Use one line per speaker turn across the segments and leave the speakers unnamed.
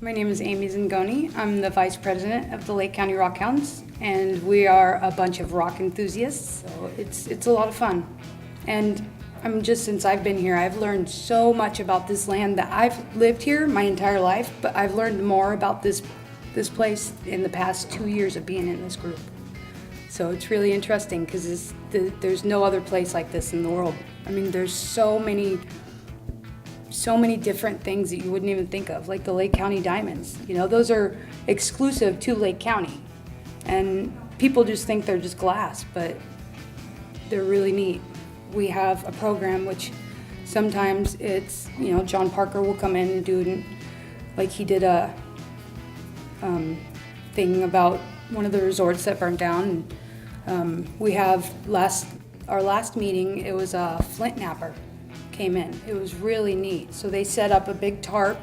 My name is Amy Zingoni. I'm the Vice President of the Lake County Rokhounds, and we are a bunch of rock enthusiasts, so it's a lot of fun. And since I've been here, I've learned so much about this land that I've lived here my entire life, but I've learned more about this place in the past 2 years of being in this group. So it's really interesting because there's no other place like this in the world. I mean, there's so many different things that you wouldn't even think of, like the Lake County Diamonds. You know, those are exclusive to Lake County. And people just think they're just glass, but they're really neat. We have a program which sometimes it's, John Parker will come in and do, like he did a thing about one of the resorts that burned down. And we have our last meeting, it was a flint knapper came in. It was really neat. So they set up a big tarp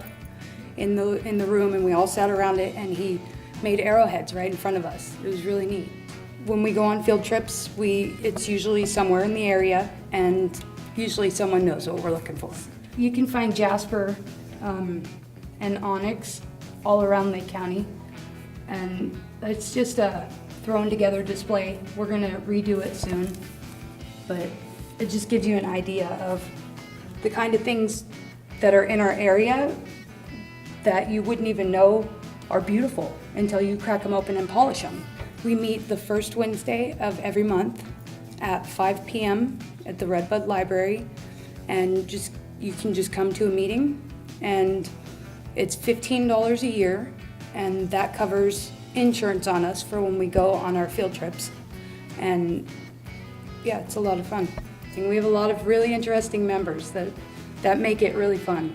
in the room, and we all sat around it, and he made arrowheads right in front of us. It was really neat. When we go on field trips, it's usually somewhere in the area, and usually someone knows what we're looking for. You can find jasper and onyx all around Lake County, and it's just a thrown together display. We're gonna redo it soon, but it just gives you an idea of the kind of things that are in our area that you wouldn't even know are beautiful until you crack them open and polish them. We meet the first Wednesday of every month at 5 p.m. at the Redbud Library, and you can just come to a meeting, and it's $15 a year, and that covers insurance on us for when we go on our field trips. And yeah, it's a lot of fun. And we have a lot of really interesting members that make it really fun.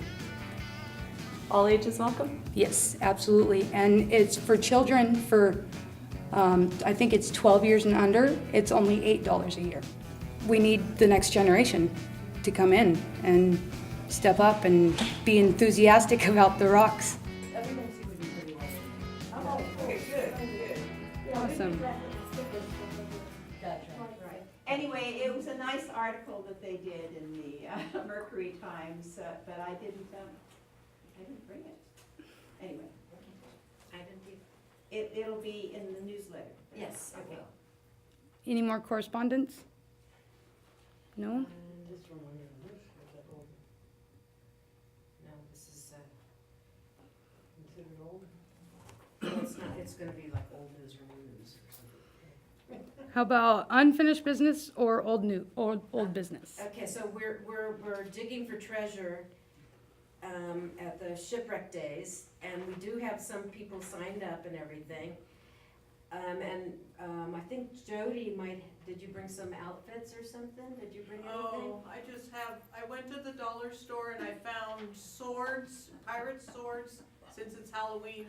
All ages welcome?
Yes, absolutely. And it's for children I think it's 12 years and under. It's only $8 a year. We need the next generation to come in and step up and be enthusiastic about the rocks. Awesome.
Anyway, it was a nice article that they did in the Mercury Times, but I didn't bring it. Anyway, I didn't either. It'll be in the newsletter.
Yes, I will.
Any more correspondence? No?
This one on your list, is that old? No, this is, considered old? No, it's not, it's gonna be like old news or new news or something.
How about unfinished business or old business?
Okay, so we're digging for treasure, at the shipwreck days, and we do have some people signed up and everything. I think Jody did you bring some outfits or something? Did you bring anything?
Oh, I went to the dollar store and I found swords, pirate swords, since it's Halloween,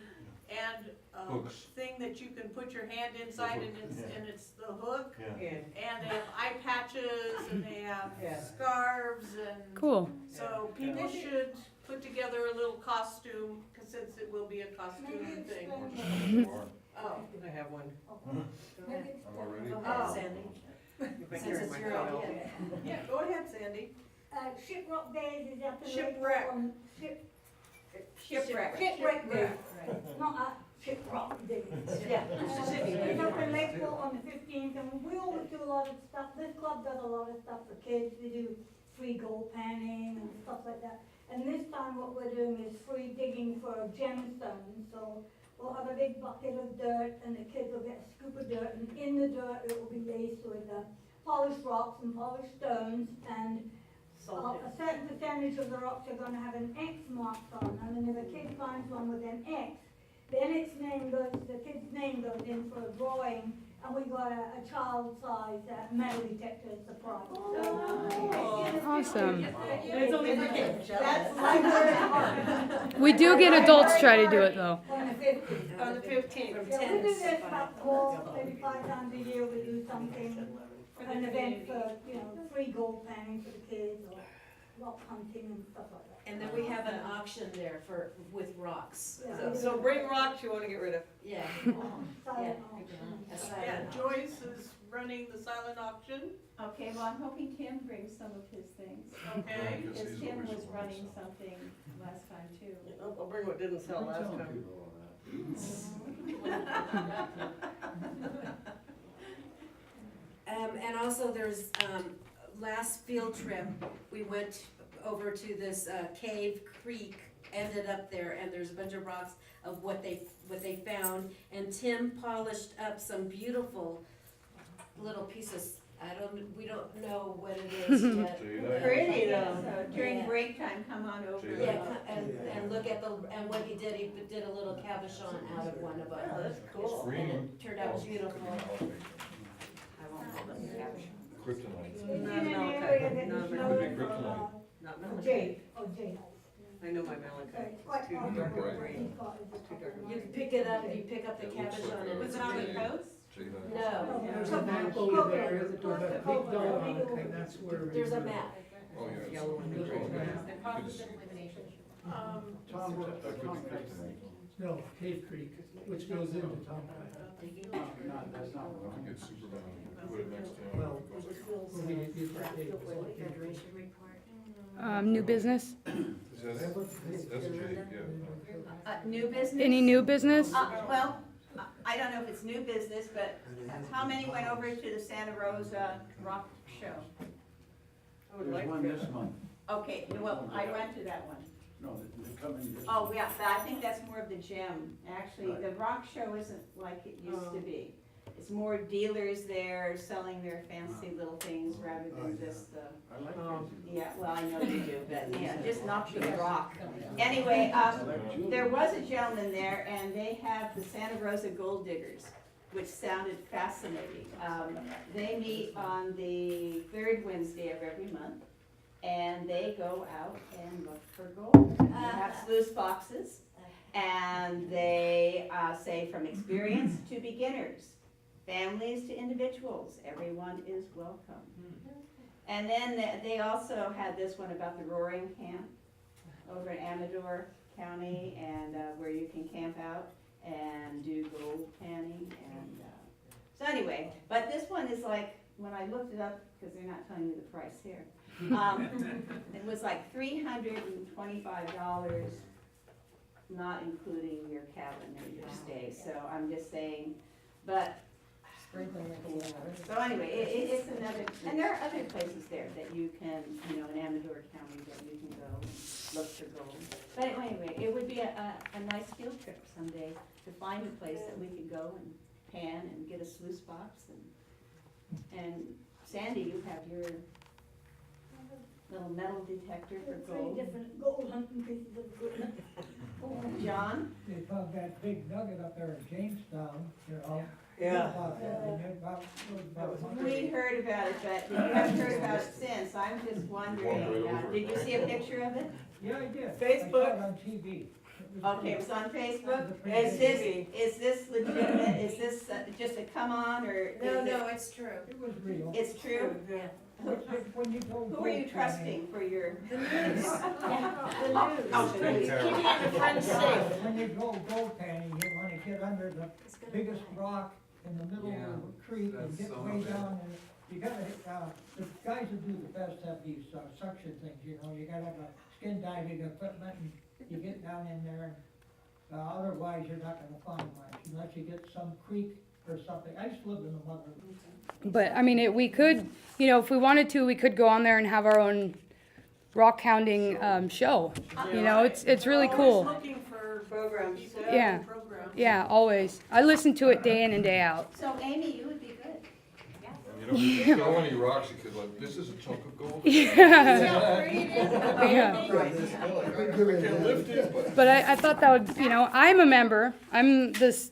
and a thing that you can put your hand inside and it's the hook.
Yeah.
And they have eye patches and they have scarves and.
Cool.
So people should put together a little costume, since it will be a costume thing.
Oh, I have one.
I'm already.
Go
Oh.
ahead, Sandy. Since it's your idea.
Yeah, go ahead, Sandy.
Shipwreck days is up in
Shipwreck.
Shipwreck.
Shipwreck days, not shipwreck days.
Yeah.
It's up in Lakeville on the 15th, and we always do a lot of stuff. This club does a lot of stuff for kids. We do free gold panning and stuff like that. And this time what we're doing is free digging for gemstones. So we'll have a big bucket of dirt, and the kids will get a scoop of dirt, and in the dirt it will be laced with polished rocks and polished stones, and a certain percentage of the rocks are going to have an X marked on them, and if a kid finds one with an X, then the kid's name goes in for a drawing, and we got a child-size metal detector as a prize.
Awesome.
It's only for kids.
That's my word.
We do get adults try to do it though.
On the 15th.
On the 15th.
Yeah, we do this about 4, maybe 5 times a year. We do something, an event for, free gold panning for the kids, or rock hunting and stuff like that.
And then we have an auction there with rocks.
Yeah.
So bring rocks you want to get rid of.
Yeah.
Silent
Yeah.
auction.
A silent
Yeah,
auction.
Joyce is running the silent auction,
Okay, well, I'm hoping Tim brings some of his things,
okay?
because Tim was running something last time too.
I'll bring what didn't sell last
Telling
time.
people all
And also there's, last field trip, we went over to this, cave creek, ended up there, and there's a bunch of rocks of what they found, and Tim polished up some beautiful little pieces, we don't know what it is yet.
Jada.
Pretty though, so
Yeah.
during break time, come on over.
Jada.
Yeah, and look at and what he did a little cabochon out of one of them.
Oh, that's cool.
And
Green.
it turned out beautiful.
I won't call them cabbage.
Kryptonite.
It's
No,
in
no,
an area
okay.
that
No,
is
no,
known
no.
for,
Kryptonite.
Not
for
malachite.
jade, or jade.
I know my
So
malachite.
it's quite
Too
hard to
dark
know what
gray.
he's got as a
Too dark.
couple
You
of
pick it up, you pick up the
It looks like
cabochon
a-
and
Was
it's
it on the
green.
coast?
Jada.
No,
Yeah.
There's a
Cover-
map
cover-
over there,
cover-
there's a big
cover-
dog,
cover-
and that's where.
there's a map.
Oh, yeah. it's-
Yellow and
it's
green.
all
Yeah.
good.
Um,
That could be kryptonite.
No, Cave Creek, which goes into Tom Plain.
I think it's Superman. Put it next to him.
Well,
It goes like-
Where we did the Cave, it was all Cave Creek.
Federation report.
New business?
Is that it? That's Jade, yeah.
New business?
Any new business?
Well, I don't know if it's new business, but how many went over to the Santa Rosa Rock Show?
I would like
There's one
to.
this month.
Okay, well, I went to that one.
No, they're coming this.
Oh, yeah, but I think that's more of the gym. Actually, the rock show isn't like it used to be. It's more dealers there selling their fancy little things rather than just the,
I like
Um,
fancy.
yeah, well, I know you do, but yeah, just not the rock. Anyway,
I like jewelry.
there was a gentleman there and they have the Santa Rosa Gold Diggers, which sounded fascinating. They meet on the third Wednesday of every month and they go out and look for gold. They have sluice boxes and they say from experience to beginners, families to individuals, everyone is welcome. And then they also had this one about the roaring camp over in Amador County and where you can camp out and do gold panning and, so anyway, but this one is like, when I looked it up, because they're not telling me the price here, it was like $325, not including your cabin or your stay, so I'm just saying, but so anyway, it's another, and there are other places there that you can, in Amador County that you can go and look for gold. But anyway, it would be a nice field trip someday to find a place that we could go and pan and get a sluice box and Sandy, you have your little metal detector for
Three
gold.
different gold hunting pieces of equipment.
John?
They found that big nugget up there in Jamestown,
Yeah.
We heard about it, but you haven't heard about it since. I'm just wondering,
Walked right over it,
did you
right?
see a picture of it?
Yeah, I did.
Facebook.
I saw it on TV. It was
Okay, it was on Facebook.
It was pretty
Is this legitimate? Is this just a come on or is
No,
it?
no, it's true.
It was real.
It's true?
Yeah.
When you go
Who are you
gold
trusting for your?
The news.
Oh, the news.
When you go gold panning, you wanna get under the biggest rock in the middle of the creek and get way down and you gotta, the guys that do the best have these suction things, you gotta have a skin diving equipment and you get down in there. Otherwise, you're not gonna find much unless you get some creek or something. I just live in the mother.
But, I mean, we could, if we wanted to, we could go on there and have our own rock hounding show. It's really
always
cool.
looking for
Programs.
people to
Yeah.
do programs.
Yeah, always. I listen to it day in and day out.
So Amy, you would be good.
And you don't throw any rocks, you could like, this is a chunk of gold.
Yeah.
I can lift it,
But I thought that would, I'm a member. I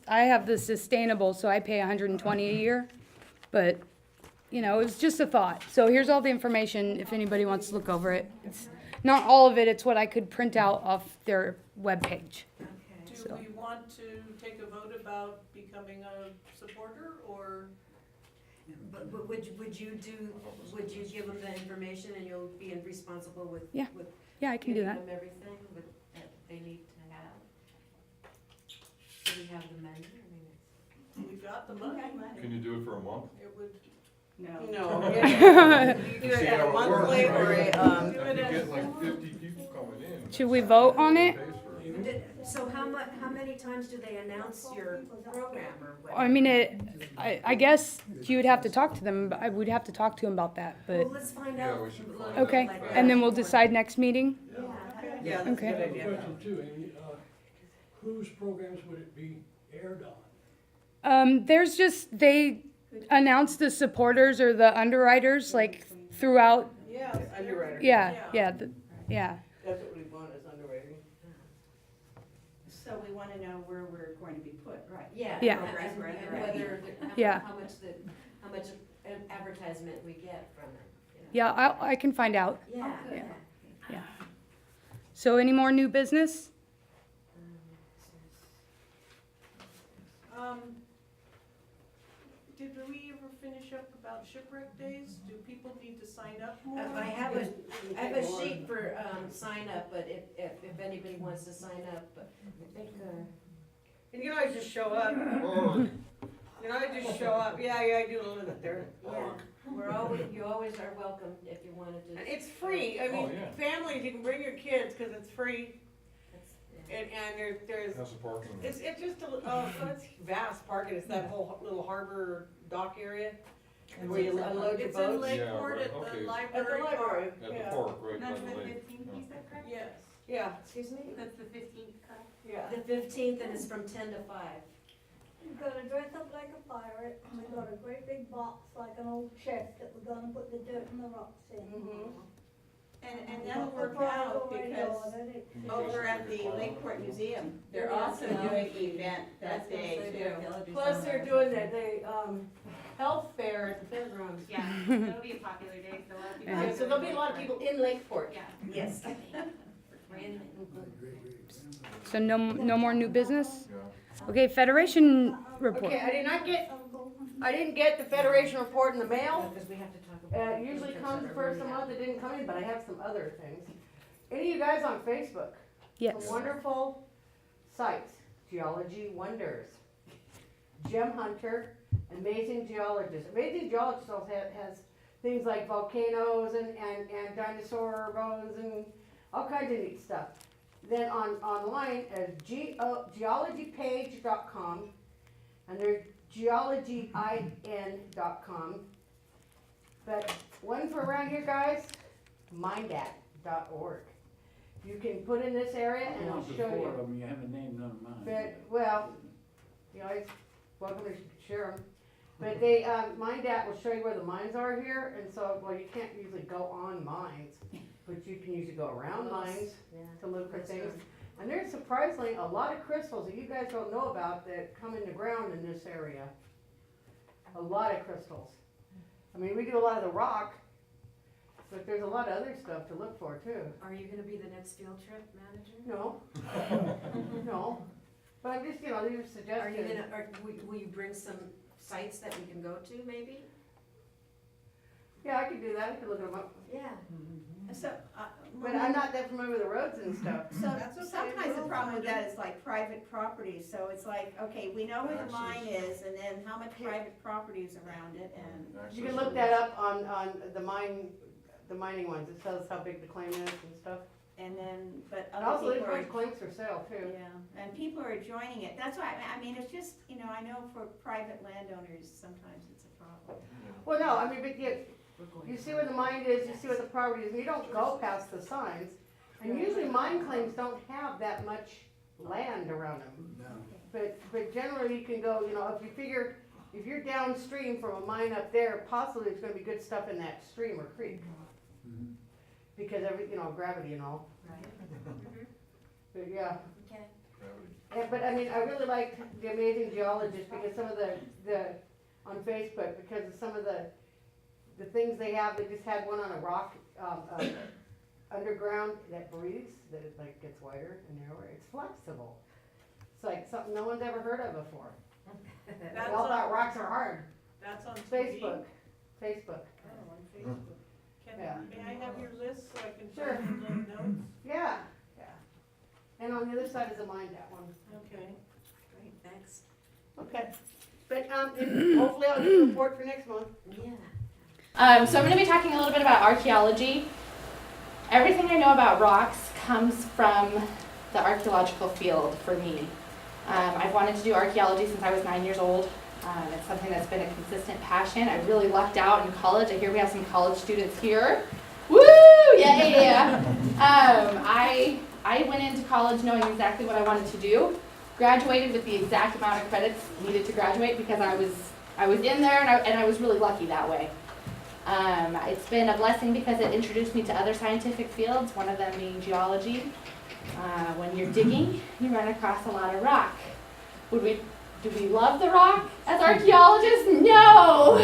have the sustainable, so I pay 120 a year. But, it's just a thought. So here's all the information if anybody wants to look over it. It's not all of it, it's what I could print out off their webpage.
Okay.
Do
So.
we want to take a vote about becoming a supporter or?
But would you give them the information and you'll be responsible with?
Yeah.
with
Yeah, I can do
giving
that.
them everything that they need to have? Do we have the money?
We've got the money.
Can you do it for a month?
It would,
No.
No. You do it at a monthly or a,
If you get like 50 people coming in,
Should we vote on it?
Pays for it.
So how many times do they announce your program or what?
I mean, I guess you would have to talk to them, but I would have to talk to him about that,
Well,
but,
let's find
Yeah,
out.
we should
a
find
little
out.
bit
okay,
like
and then
that.
we'll decide next meeting?
Yeah, that's a
Okay.
good
I have a
idea.
question too, Amy, whose programs would it be aired on?
There's just, they announce the supporters or the underwriters, like, throughout,
Yeah, underwriter.
yeah, yeah.
That's what we want is underwriting.
So we wanna know where we're going to be put, right?
Yeah.
Yeah.
And
Right.
whether,
Yeah.
how much advertisement we get from it.
Yeah, I can find out.
Yeah.
good.
Yeah. So any more new business?
Did we ever finish up about shipwreck days? Do people need to sign up more?
I have a sheet for, sign up, but if anybody wants to sign up, but I think,
And you can always just show up. You know, I just show up. Yeah, I do live it there.
yeah, you always are welcome if you wanted to.
And it's free. I mean,
Oh, yeah.
families, you can bring your kids because it's free.
That's- yeah.
And there's,
How's the parking?
it's just a, so it's vast parking. It's that whole little harbor dock area where you unload your
It's in
boats.
Lakeport
right,
at the
okay.
At the
library
library,
At the
yeah.
park, right by
That's
the
the
lake.
fifteenth, you said, correct?
Yes.
Yeah,
Excuse me?
That's the 15th, correct?
yeah.
The 15th, and it's from 10 to 5.
We're gonna dress up like a pirate, and we've got a great big box like an old chest that we're gonna put the dirt and the rocks in.
Mhm.
And that'll work out because over at the Lakeport Museum, they're also doing an event that day too.
Plus they're doing the health fair at the fairgrounds.
Yeah, it'll be a popular day, so a lot of people.
Yeah, so there'll be a lot of people in Lakeport.
Yeah.
Yes.
So no more new business?
Yeah.
Okay, Federation report.
Okay, I didn't get the Federation report in the mail.
Because we have to talk about.
It usually comes first of the month, it didn't come in, but I have some other things. Any of you guys on Facebook?
Yes.
Some wonderful sites, Geology Wonders, Gem Hunter, Amazing Geologist. Amazing Geologist also has things like volcanoes and dinosaur bones and all kinds of neat stuff. Then online as geologypage.com, and there's geologyin.com. But one for around here, guys, mindat.org. You can put in this area and I'll show
Four
you.
of them, you haven't named none of mine.
But, well, you always welcome to share them. But they, Mindat will show you where the mines are here, and so, well, you can't usually go on mines, but you can usually go around mines to look for things. And there's surprisingly a lot of crystals that you guys don't know about that come in the ground in this area. A lot of crystals. I mean, we do a lot of the rock, but there's a lot of other stuff to look for too.
Are you gonna be the next field trip manager?
No. No. But I'm just, these are
Are you
suggestions.
gonna, will you bring some sites that we can go to, maybe?
Yeah, I could do that. I could look them up.
Yeah.
So,
But I'm not that familiar with the roads and stuff.
So
That's okay,
sometimes the
we'll
problem with
find
that is like private property, so it's like, okay, we know where the mine is, and then how much private property is around it, and,
You can look that up on the mining ones. It tells how big the claim is and stuff.
but
And
other
also, there's a
people are.
bunch of claims for sale too.
Yeah, and people are joining it, that's why, I mean, it's just, I know for private landowners, sometimes it's a problem.
Well, no, I mean, but
We're going
you
to-
see where the mine is, you see where the property is, and you don't go past the signs. And usually mine claims don't have that much land around them. But generally you can go, if you're downstream from a mine up there, possibly there's gonna be good stuff in that stream or creek. Because gravity and all.
Right,
But yeah,
okay.
but I mean, I really like the Amazing Geologist because some of the on Facebook, because of some of the things they have, they just had one on a rock, underground that breathes, that it like gets wider and narrower. It's flexible. It's like something no one's ever heard of before. They
That's
all thought
on,
rocks are hard.
that's on TV?
Facebook.
Oh, on Facebook.
Yeah.
May I have your list so I can
Sure.
put in the notes?
Yeah, yeah. And on the other side is a mine, that one.
Okay.
Great, thanks.
Okay. But, hopefully I'll get a report for next month.
Yeah.
So I'm going to be talking a little bit about archaeology. Everything I know about rocks comes from the archaeological field for me. I've wanted to do archaeology since I was 9 years old. It's something that's been a consistent passion. I really lucked out in college. I hear we have some college students here. Woo! Yeah. I went into college knowing exactly what I wanted to do. Graduated with the exact amount of credits needed to graduate because I was in there and I was really lucky that way. It's been a blessing because it introduced me to other scientific fields, one of them being geology. When you're digging, you run across a lot of rock. Do we love the rock as archaeologists? No!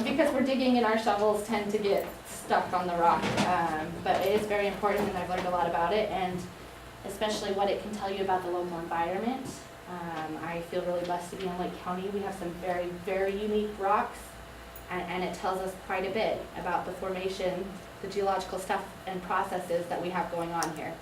Because we're digging and our shovels tend to get stuck on the rock. But it is very important and I've learned a lot about it, and especially what it can tell you about the local environment. I feel really blessed to be in Lake County. We have some very, very unique rocks, and it tells us quite a bit about the formation, the geological stuff and processes that we have going on here.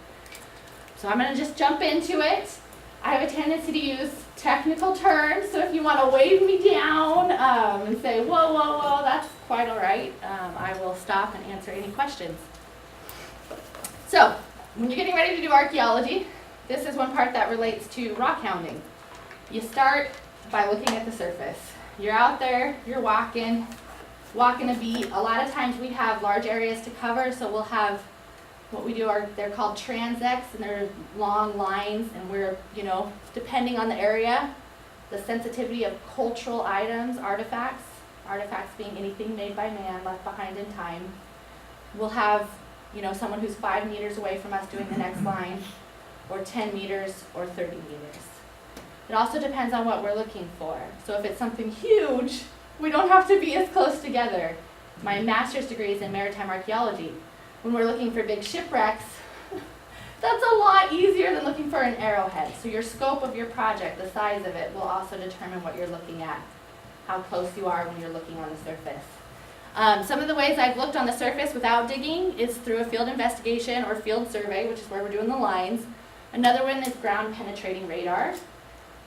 So I'm gonna just jump into it. I have a tendency to use technical terms, so if you want to wave me down and say, whoa, whoa, whoa, that's quite all right. I will stop and answer any questions. So, when you're getting ready to do archaeology, this is one part that relates to rock hounding. You start by looking at the surface. You're out there, you're walking a beat. A lot of times we have large areas to cover, so we'll have what we do they're called transects, and they're long lines, and we're, depending on the area, the sensitivity of cultural items, artifacts being anything made by man, left behind in time. We'll have, someone who's 5 meters away from us doing the next line, or 10 meters, or 30 meters. It also depends on what we're looking for. So if it's something huge, we don't have to be as close together. My master's degree is in maritime archaeology. When we're looking for big shipwrecks, that's a lot easier than looking for an arrowhead. So your scope of your project, the size of it, will also determine what you're looking at, how close you are when you're looking on the surface. Some of the ways I've looked on the surface without digging is through a field investigation or field survey, which is where we're doing the lines. Another one is ground penetrating radar.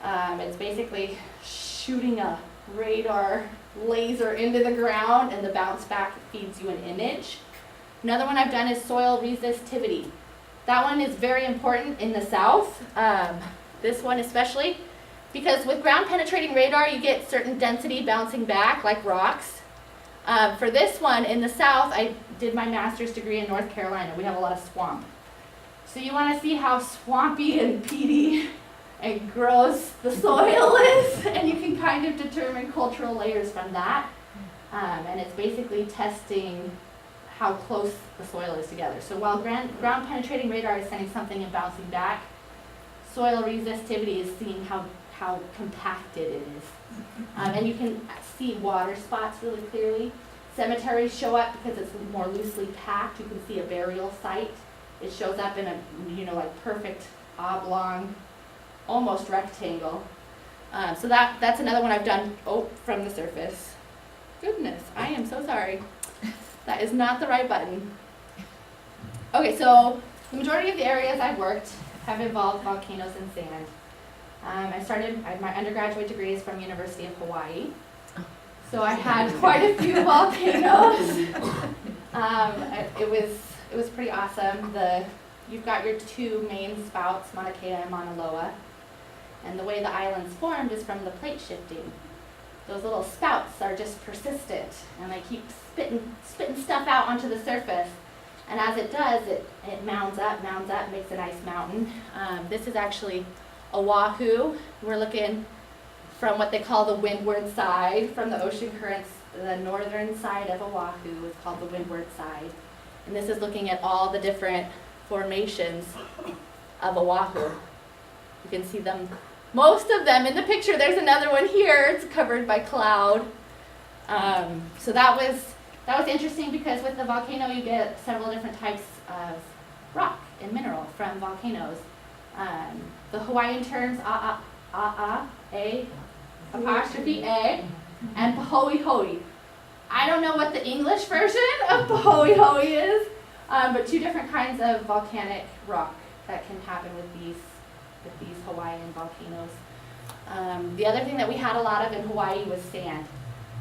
It's basically shooting a radar laser into the ground, and the bounce back feeds you an image. Another one I've done is soil resistivity. That one is very important in the south, this one especially, because with ground penetrating radar you get certain density bouncing back like rocks. For this one in the south, I did my master's degree in North Carolina. We have a lot of swamp. So you want to see how swampy and peaty and gross the soil is, and you can kind of determine cultural layers from that. And it's basically testing how close the soil is together. So while ground penetrating radar is sending something and bouncing back, soil resistivity is seeing how compacted it is. And you can see water spots really clearly. Cemeteries show up because it's more loosely packed. You can see a burial site. It shows up in a, like perfect oblong, almost rectangle. So that's another one I've done, from the surface. Goodness, I am so sorry. That is not the right button. Okay, so the majority of the areas I've worked have involved volcanoes and sand. My undergraduate degree is from University of Hawaii. So I had quite a few volcanoes. It was pretty awesome. You've got your two main spouts, Mauna Kea and Mauna Loa. And the way the island's formed is from the plate shifting. Those little spouts are just persistent, and they keep spitting stuff out onto the surface. And as it does, it mounds up, makes a nice mountain. This is actually Oahu. We're looking from what they call the windward side, from the ocean currents. The northern side of Oahu is called the windward side. And this is looking at all the different formations of Oahu. You can see them, most of them in the picture. There's another one here. It's covered by cloud. So that was interesting because with the volcano you get several different types of rock and mineral from volcanoes. The Hawaiian terms A, apostrophe A, and pahoehoe. I don't know what the English version of pahoehoe is, but two different kinds of volcanic rock that can happen with these Hawaiian volcanoes. The other thing that we had a lot of in Hawaii was sand.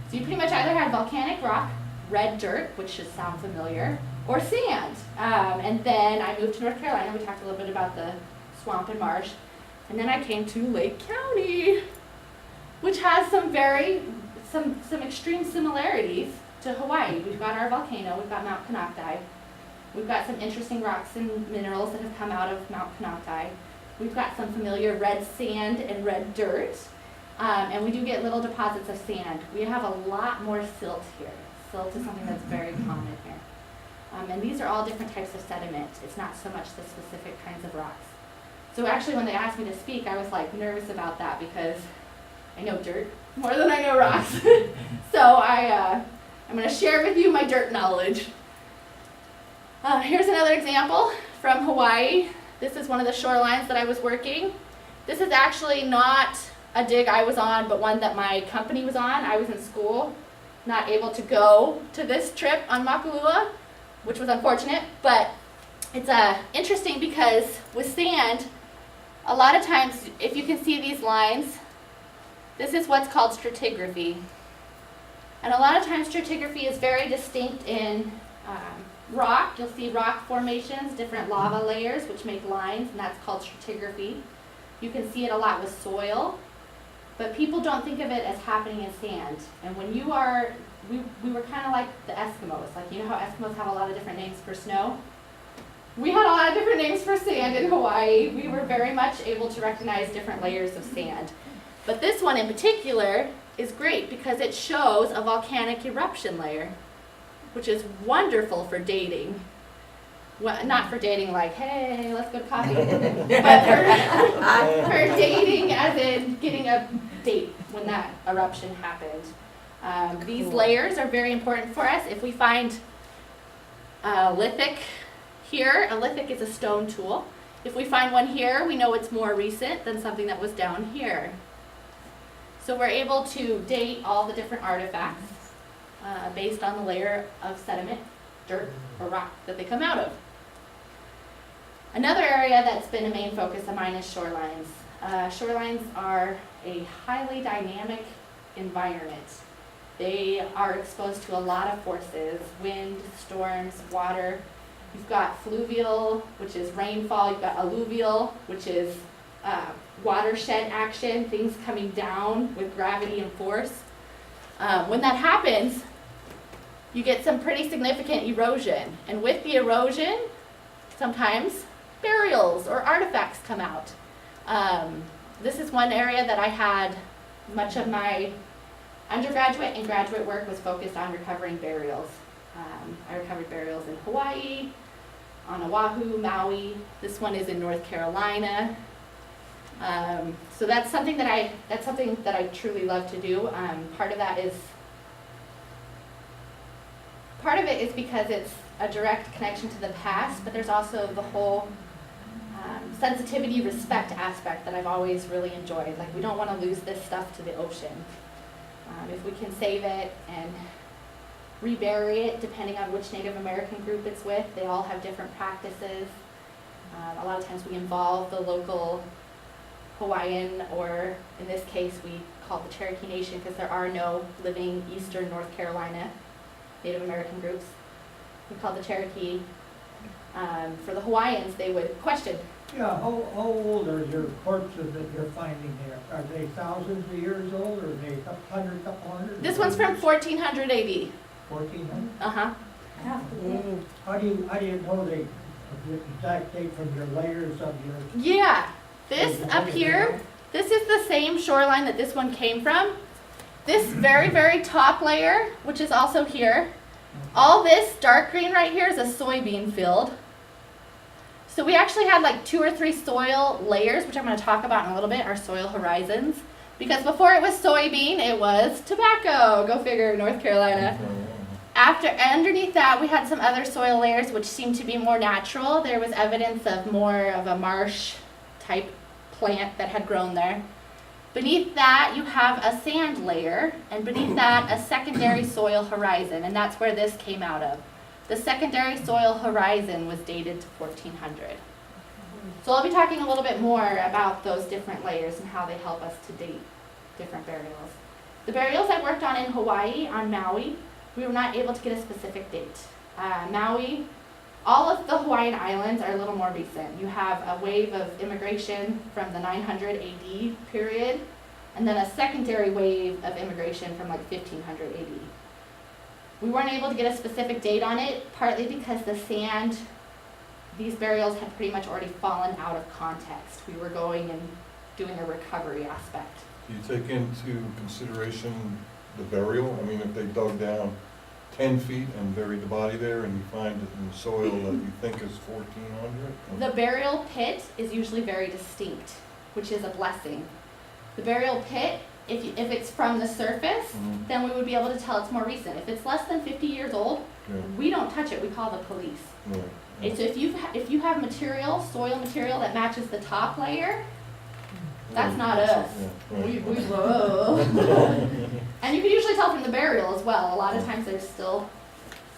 So you pretty much either had volcanic rock, red dirt, which should sound familiar, or sand. And then I moved to North Carolina. We talked a little bit about the swamp and marsh. And then I came to Lake County, which has some extreme similarities to Hawaii. We've got our volcano, we've got Mount Konocti. We've got some interesting rocks and minerals that have come out of Mount Konocti. We've got some familiar red sand and red dirt. And we do get little deposits of sand. We have a lot more silt here. Silt is something that's very common here. And these are all different types of sediment. It's not so much the specific kinds of rocks. So actually when they asked me to speak, I was like nervous about that because I know dirt more than I know rocks. So I'm gonna share with you my dirt knowledge. Here's another example from Hawaii. This is one of the shorelines that I was working. This is actually not a dig I was on, but one that my company was on. I was in school, not able to go to this trip on Makalua, which was unfortunate, but it's interesting because with sand, a lot of times, if you can see these lines, this is what's called stratigraphy. And a lot of times stratigraphy is very distinct in rock. You'll see rock formations, different lava layers, which make lines, and that's called stratigraphy. You can see it a lot with soil, but people don't think of it as happening in sand. And when you are, we were kind of like the Eskimos. Like, you know how Eskimos have a lot of different names for snow? We had a lot of different names for sand in Hawaii. We were very much able to recognize different layers of sand. But this one in particular is great because it shows a volcanic eruption layer, which is wonderful for dating. Well, not for dating like, hey, let's go to coffee, but for dating as in getting a date when that eruption happened. These layers are very important for us. If we find lithic here, a lithic is a stone tool. If we find one here, we know it's more recent than something that was down here. So we're able to date all the different artifacts based on the layer of sediment, dirt, or rock that they come out of. Another area that's been a main focus of mine is shorelines. Shorelines are a highly dynamic environment. They are exposed to a lot of forces: wind, storms, water. You've got fluvial, which is rainfall. You've got alluvial, which is watershed action, things coming down with gravity and force. When that happens, you get some pretty significant erosion. And with the erosion, sometimes burials or artifacts come out. This is one area that I had much of my undergraduate and graduate work was focused on recovering burials. I recovered burials in Hawaii, on Oahu, Maui. This one is in North Carolina. So that's something that I truly love to do. Part of it is because it's a direct connection to the past, but there's also the whole sensitivity, respect aspect that I've always really enjoyed. Like, we don't want to lose this stuff to the ocean. If we can save it and rebury it, depending on which Native American group it's with, they all have different practices. A lot of times we involve the local Hawaiian, or in this case we call the Cherokee Nation because there are no living eastern North Carolina Native American groups. We call the Cherokee. For the Hawaiians, they would question.
Yeah, how old are your corpses that you're finding there? Are they thousands of years old, or are they couple hundred?
This one's from 1400 AD.
1400?
Uh-huh.
How do you know the exact date from your layers of your...
Yeah, this up here, this is the same shoreline that this one came from. This very, very top layer, which is also here, all this dark green right here is a soybean field. So we actually had like 2 or 3 soil layers, which I'm going to talk about in a little bit, our soil horizons. Because before it was soybean, it was tobacco. Go figure, North Carolina. Underneath that, we had some other soil layers which seemed to be more natural. There was evidence of more of a marsh type plant that had grown there. Beneath that, you have a sand layer, and beneath that, a secondary soil horizon, and that's where this came out of. The secondary soil horizon was dated to 1400. So I'll be talking a little bit more about those different layers and how they help us to date different burials. The burials I worked on in Hawaii, on Maui, we were not able to get a specific date. Maui, All of the Hawaiian Islands are a little more recent. You have a wave of immigration from the 900 AD period, and then a secondary wave of immigration from like 1500 AD. We weren't able to get a specific date on it, partly because the sand, these burials had pretty much already fallen out of context. We were going and doing a recovery aspect.
Do you take into consideration the burial? I mean, if they dug down 10 feet and buried the body there and you find it in the soil that you think is 1400?
The burial pit is usually very distinct, which is a blessing. The burial pit, if it's from the surface,
Mhm.
then we would be able to tell it's more recent. If it's less than 50 years old,
Yeah,
we don't touch it, we call the police.
right.
It's if you have material, soil material that matches the top layer, that's not us.
Yeah, right.
We whoa. And you can usually tell from the burial as well. A lot of times there's still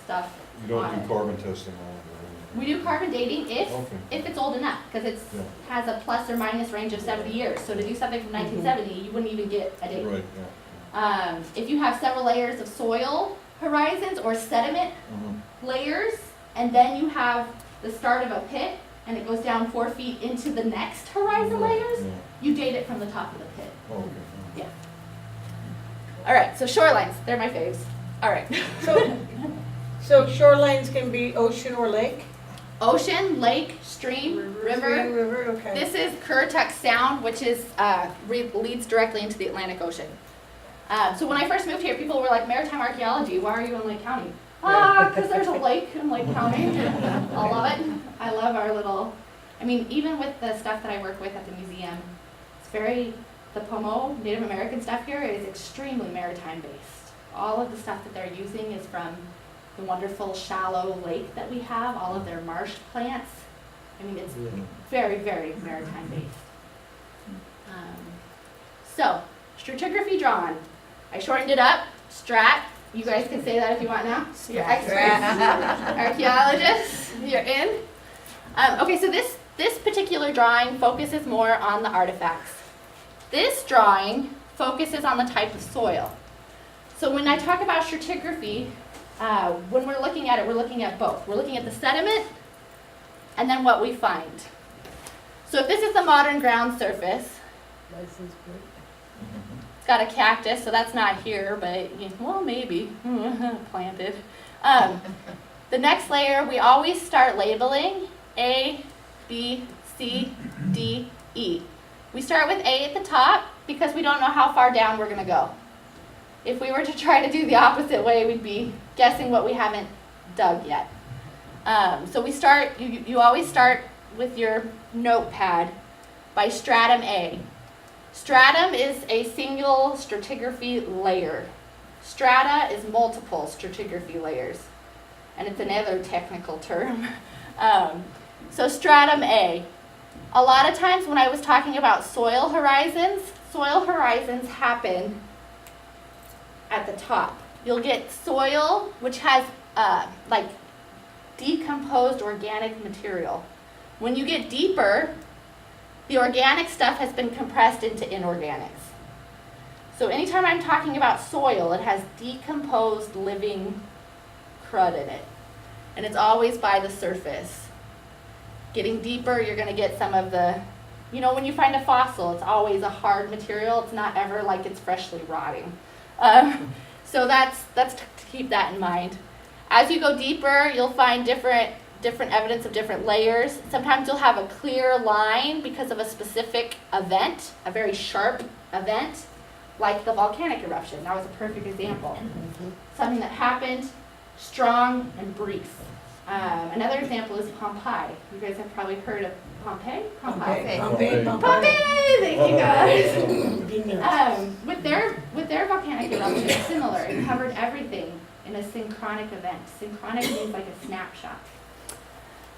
stuff
You don't
on
do
it.
carbon testing on it or
We do carbon dating
anything? Okay.
if it's old enough, because it's
Yeah.
has a plus or minus range of 70 years. So to do something from 1970, you wouldn't even get a date.
Right, yeah.
If you have several layers of soil horizons or sediment
Mhm.
layers, and then you have the start of a pit, and it goes down 4 feet into the next horizon
Right,
layers,
yeah.
you date it from the top of the pit.
Oh, okay.
All right, so shorelines, they're my faves. All right.
So shorelines can be ocean or lake?
Ocean, lake, stream, river.
River, okay.
This is Currituck Sound, which is leads directly into the Atlantic Ocean. So when I first moved here, people were like, maritime archaeology, why are you in Lake County? Because there's a lake in Lake County. I love it. I love our little, I mean, even with the stuff that I work with at the museum, it's very, the Pomo, Native American stuff here is extremely maritime based. All of the stuff that they're using is from the wonderful shallow lake that we have, all of their marsh plants. I mean, it's very, very maritime based. So, stratigraphy drawn. I shortened it up, strat. You guys can say that if you want now. You're experts, archaeologists, you're in. Okay, so this particular drawing focuses more on the artifacts. This drawing focuses on the type of soil. So when I talk about stratigraphy, when we're looking at it, we're looking at both. We're looking at the sediment and then what we find. So if this is the modern ground surface, it's got a cactus, so that's not here, but well, maybe planted. The next layer, we always start labeling A, B, C, D, E. We start with A at the top because we don't know how far down we're going to go. If we were to try to do the opposite way, we'd be guessing what we haven't dug yet. So we start, you always start with your notepad by stratum A. Stratum is a single stratigraphy layer. Strata is multiple stratigraphy layers, and it's another technical term. So stratum A. A lot of times when I was talking about soil horizons happen at the top. You'll get soil which has like decomposed organic material. When you get deeper, the organic stuff has been compressed into inorganics. So anytime I'm talking about soil, it has decomposed living crud in it. And it's always by the surface. Getting deeper, you're going to get some of the, when you find a fossil, it's always a hard material. It's not ever like it's freshly rotting. So that's to keep that in mind. As you go deeper, you'll find different evidence of different layers. Sometimes you'll have a clear line because of a specific event, a very sharp event, like the volcanic eruption. That was a perfect example. Something that happened, strong and brief. Another example is Pompeii. You guys have probably heard of Pompeii? Pompeii! Thank you guys. With their volcanic eruption, it's similar. It covered everything in a synchronic event. Synchronic means like a snapshot.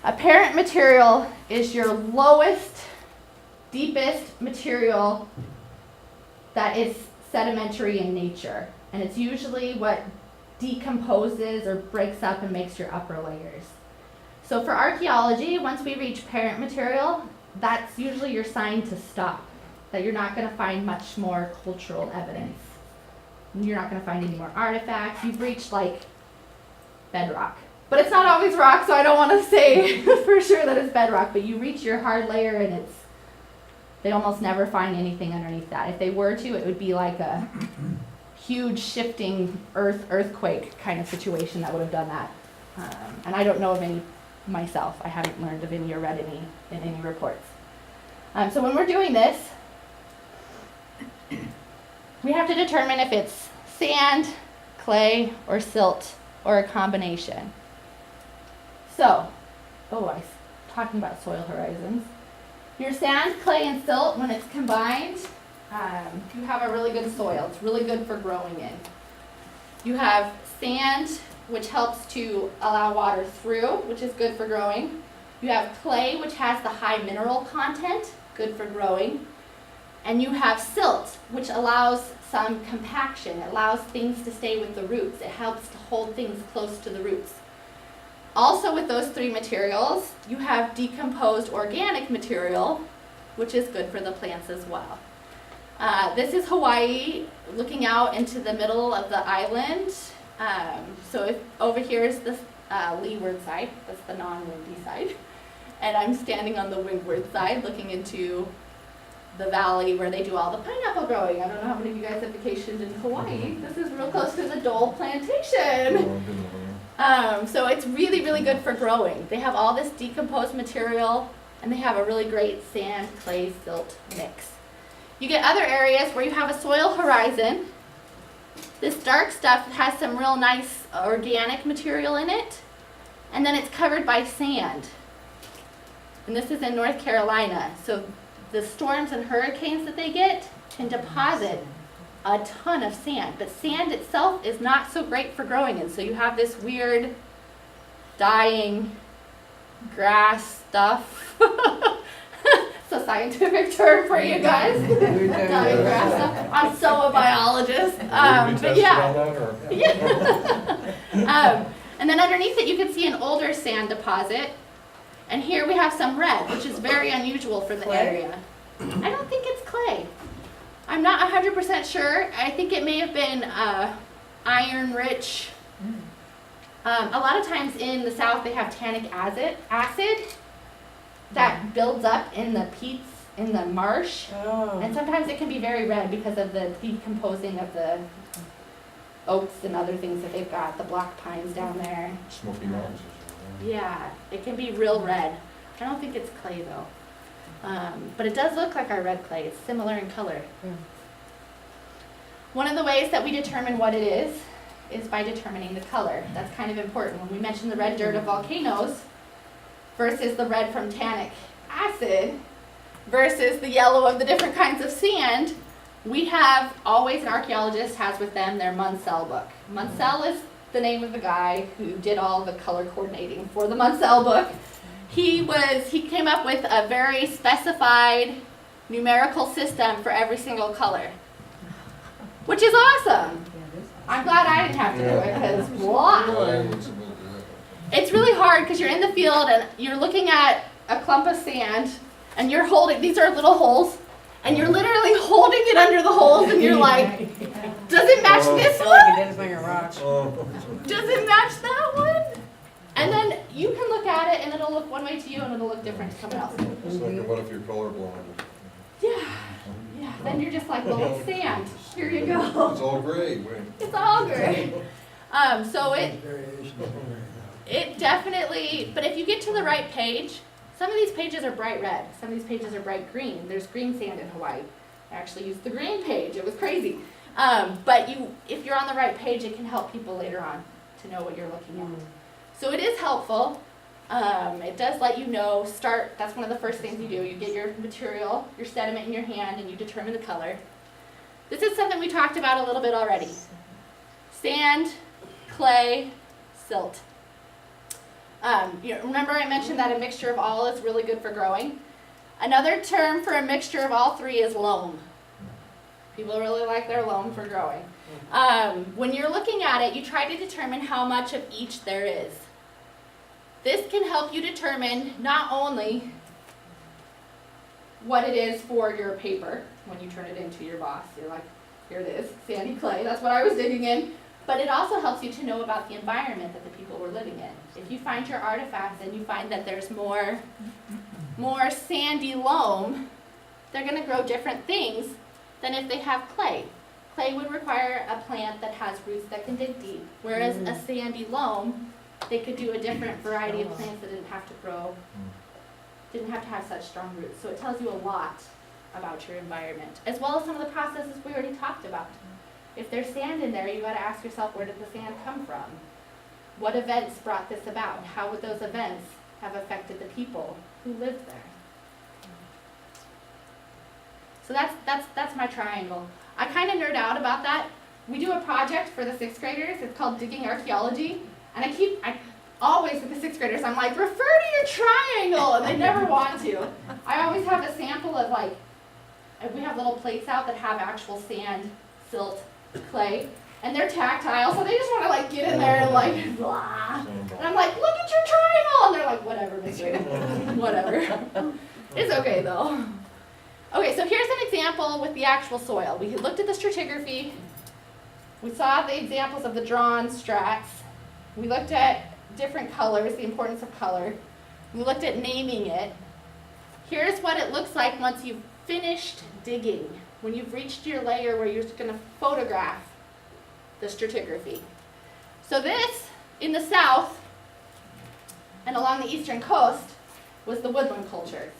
Apparent material is your lowest, deepest material that is sedimentary in nature. And it's usually what decomposes or breaks up and makes your upper layers. So for archaeology, once we reach parent material, that's usually your sign to stop, that you're not going to find much more cultural evidence. You're not going to find any more artifacts. You've reached like bedrock. But it's not always rock, so I don't want to say for sure that it's bedrock, but you reach your hard layer and they almost never find anything underneath that. If they were to, it would be like a huge shifting earthquake kind of situation that would have done that. And I don't know of any myself. I haven't learned of any or read any in any reports. So when we're doing this, we have to determine if it's sand, clay, or silt, or a combination. So, I was talking about soil horizons. Your sand, clay, and silt, when it's combined, you have a really good soil. It's really good for growing in. You have sand, which helps to allow water through, which is good for growing. You have clay, which has the high mineral content, good for growing. And you have silt, which allows some compaction. It allows things to stay with the roots. It helps to hold things close to the roots. Also with those three materials, you have decomposed organic material, which is good for the plants as well. This is Hawaii, looking out into the middle of the island. So if over here is the leeward side, that's the non-windy side. And I'm standing on the windward side, looking into the valley where they do all the pineapple growing. I don't know how many of you guys have vacationed in Hawaii. This is real close to the Dole Plantation. So it's really, really good for growing. They have all this decomposed material, and they have a really great sand, clay, silt mix. You get other areas where you have a soil horizon. This dark stuff has some real nice organic material in it, and then it's covered by sand. And this is in North Carolina. So the storms and hurricanes that they get can deposit a ton of sand, but sand itself is not so great for growing in. So you have this weird dying grass stuff. It's a scientific term for you guys. Dying grass stuff. I'm so a biologist. But yeah. And then underneath it you can see an older sand deposit. And here we have some red, which is very unusual for the area. I don't think it's clay. I'm not 100% sure. I think it may have been iron rich. A lot of times in the south they have tannic acid that builds up in the peats in the marsh. And sometimes it can be very red because of the decomposing of the oaks and other things that they've got, the black pines down there.
Smoky Mountains.
Yeah, it can be real red. I don't think it's clay though. But it does look like our red clay. It's similar in color. One of the ways that we determine what it is by determining the color. That's kind of important. When we mention the red dirt of volcanoes versus the red from tannic acid versus the yellow of the different kinds of sand, we have always, an archaeologist has with them their Munsell book. Munsell is the name of the guy who did all the color coordinating for the Munsell book. He came up with a very specified numerical system for every single color, which is awesome. I'm glad I didn't have to do it, because blah. It's really hard because you're in the field and you're looking at a clump of sand and you're holding, these are little holes, and you're literally holding it under the holes and you're like, does it match this one? Does it match that one? And then you can look at it and it'll look one way to you and it'll look different to someone else.
It's like, what if you're colorblind?
Yeah, then you're just like, well, it's sand. Here you go.
It's all gray, wait.
It's all gray. So it definitely, but if you get to the right page, some of these pages are bright red, some of these pages are bright green. There's green sand in Hawaii. I actually used the green page, it was crazy. But if you're on the right page, it can help people later on to know what you're looking at. So it is helpful. It does let you know, that's one of the first things you do. You get your material, your sediment in your hand, and you determine the color. This is something we talked about a little bit already. Sand, clay, silt. Remember I mentioned that a mixture of all is really good for growing. Another term for a mixture of all three is loam. People really like their loam for growing. When you're looking at it, you try to determine how much of each there is. This can help you determine not only what it is for your paper when you turn it into your boss. You're like, here it is, sandy clay, that's what I was digging in. But it also helps you to know about the environment that the people were living in. If you find your artifacts and you find that there's more sandy loam, they're gonna grow different things than if they have clay. Clay would require a plant that has roots that can dig deep, whereas a sandy loam, they could do a different variety of plants that didn't have to grow, didn't have to have such strong roots. So it tells you a lot about your environment, as well as some of the processes we already talked about. If there's sand in there, you gotta ask yourself, where did the sand come from? What events brought this about? How would those events have affected the people who lived there? So that's my triangle. I kind of nerd out about that. We do a project for the 6th graders. It's called Digging Archaeology. And I always with the 6th graders, I'm like, refer to your triangle, and they never want to. I always have a sample of like, we have little plates out that have actual sand, silt, clay, and they're tactile, so they just want to like get in there and like, blah. And I'm like, look at your triangle, and they're like, whatever, mister, whatever. It's okay though. Okay, so here's an example with the actual soil. We looked at the stratigraphy. We saw the examples of the drawn strats. We looked at different colors, the importance of color. We looked at naming it. Here's what it looks like once you've finished digging, when you've reached your layer where you're going to photograph the stratigraphy. So this, in the south and along the eastern coast, was the woodland cultures.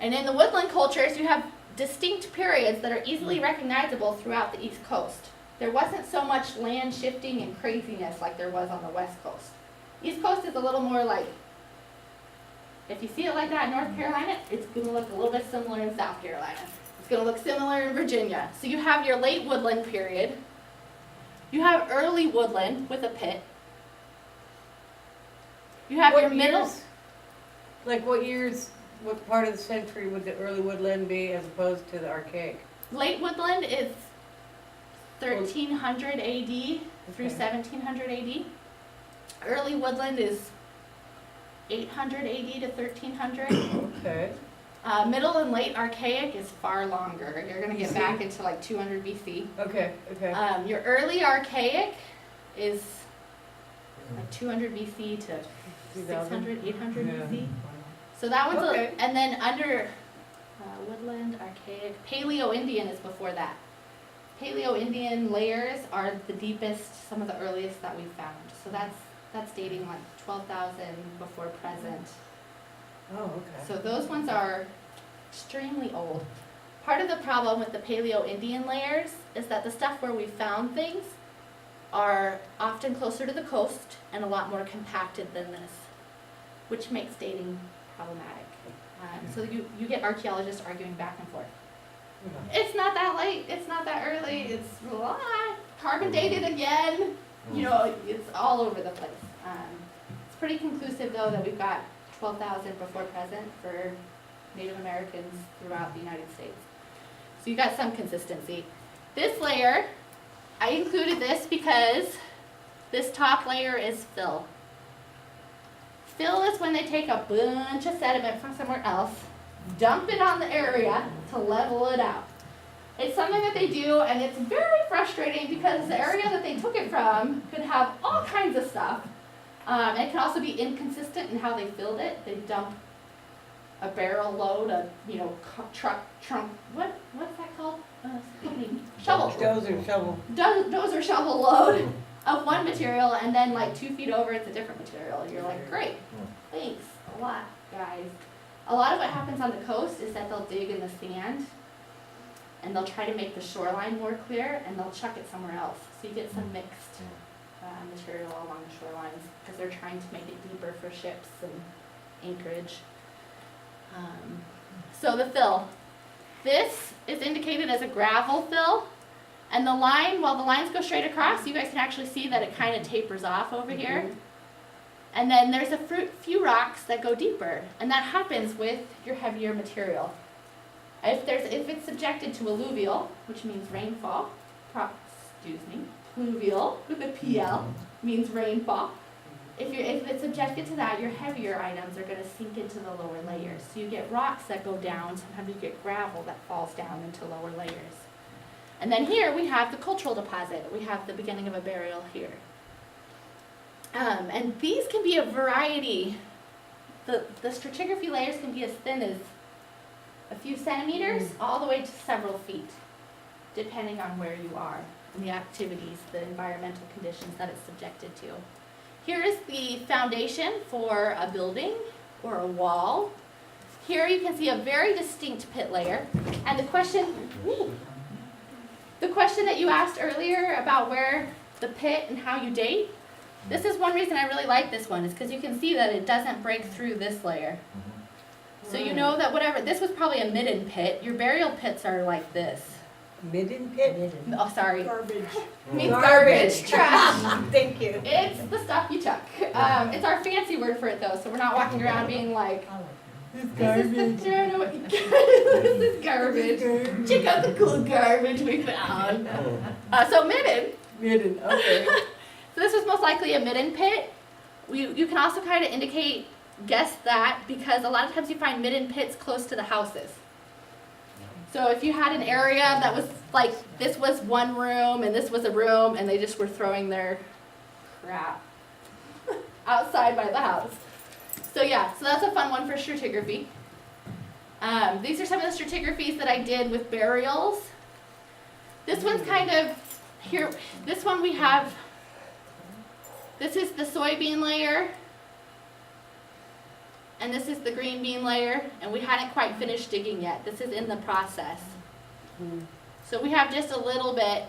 And in the woodland cultures, you have distinct periods that are easily recognizable throughout the East Coast. There wasn't so much land shifting and craziness like there was on the West Coast. East Coast is a little more like, if you see it like that in North Carolina, it's going to look a little bit similar in South Carolina. It's going to look similar in Virginia. So you have your late woodland period. You have early woodland with a pit. You have your middle.
Like what years, what part of the century would the early woodland be as opposed to the archaic?
Late woodland is 1300 AD through 1700 AD. Early woodland is 800 AD to 1300.
Okay.
Middle and late archaic is far longer. You're going to get back into like 200 BC.
Okay, okay.
Your early archaic is like 200 BC to 600, 800 BC. So that one's,
Okay.
and then under woodland, archaic, Paleo-Indian is before that. Paleo-Indian layers are the deepest, some of the earliest that we've found. So that's dating like 12,000 before present.
Oh, okay.
So those ones are extremely old. Part of the problem with the Paleo-Indian layers is that the stuff where we found things are often closer to the coast and a lot more compacted than this, which makes dating problematic. So you get archaeologists arguing back and forth. It's not that late, it's not that early, it's carbon dated again. You know, it's all over the place. It's pretty conclusive though that we've got 12,000 before present for Native Americans throughout the United States. So you got some consistency. This layer, I included this because this top layer is fill. Fill is when they take a bunch of sediment from somewhere else, dump it on the area to level it out. It's something that they do, and it's very frustrating because the area that they took it from could have all kinds of stuff. And it can also be inconsistent in how they filled it. They dump a barrel load of, trunk, what's that called? Shovel. Dozer shovel load of one material, and then like 2 feet over it's a different material. You're like, great, thanks a lot, guys. A lot of what happens on the coast is that they'll dig in the sand, and they'll try to make the shoreline more clear, and they'll chuck it somewhere else. So you get some mixed material along the shorelines because they're trying to make it deeper for ships and anchorage. So the fill. This is indicated as a gravel fill, and the line, while the lines go straight across, you guys can actually see that it kind of tapers off over here. And then there's a few rocks that go deeper, and that happens with your heavier material. If it's subjected to alluvial, which means rainfall, pluvial with a PL means rainfall. If it's subjected to that, your heavier items are going to sink into the lower layers. So you get rocks that go down. Sometimes you get gravel that falls down into lower layers. And then here we have the cultural deposit. We have the beginning of a burial here. And these can be a variety. The stratigraphy layers can be as thin as a few centimeters all the way to several feet, depending on where you are and the activities, the environmental conditions that it's subjected to. Here is the foundation for a building or a wall. Here you can see a very distinct pit layer. And the question that you asked earlier about where the pit and how you date, this is one reason I really like this one, is because you can see that it doesn't break through this layer. So you know that whatever, this was probably a midden pit. Your burial pits are like this.
Midden pit?
Oh, sorry.
Garbage.
Means garbage, trash.
Thank you.
It's the stuff you chuck. It's our fancy word for it though, so we're not walking around being like, this is the journal. This is garbage. Check out the cool garbage we found. So midden.
Midden, okay.
So this was most likely a midden pit. You can also kind of guess that because a lot of times you find midden pits close to the houses. So if you had an area that was like, this was one room and this was a room and they just were throwing their crap outside by the house. So yeah, so that's a fun one for stratigraphy. These are some of the stratigraphies that I did with burials. This one's kind of, here, this one we have, this is the soybean layer. And this is the green bean layer, and we hadn't quite finished digging yet. This is in the process. So we have just a little bit.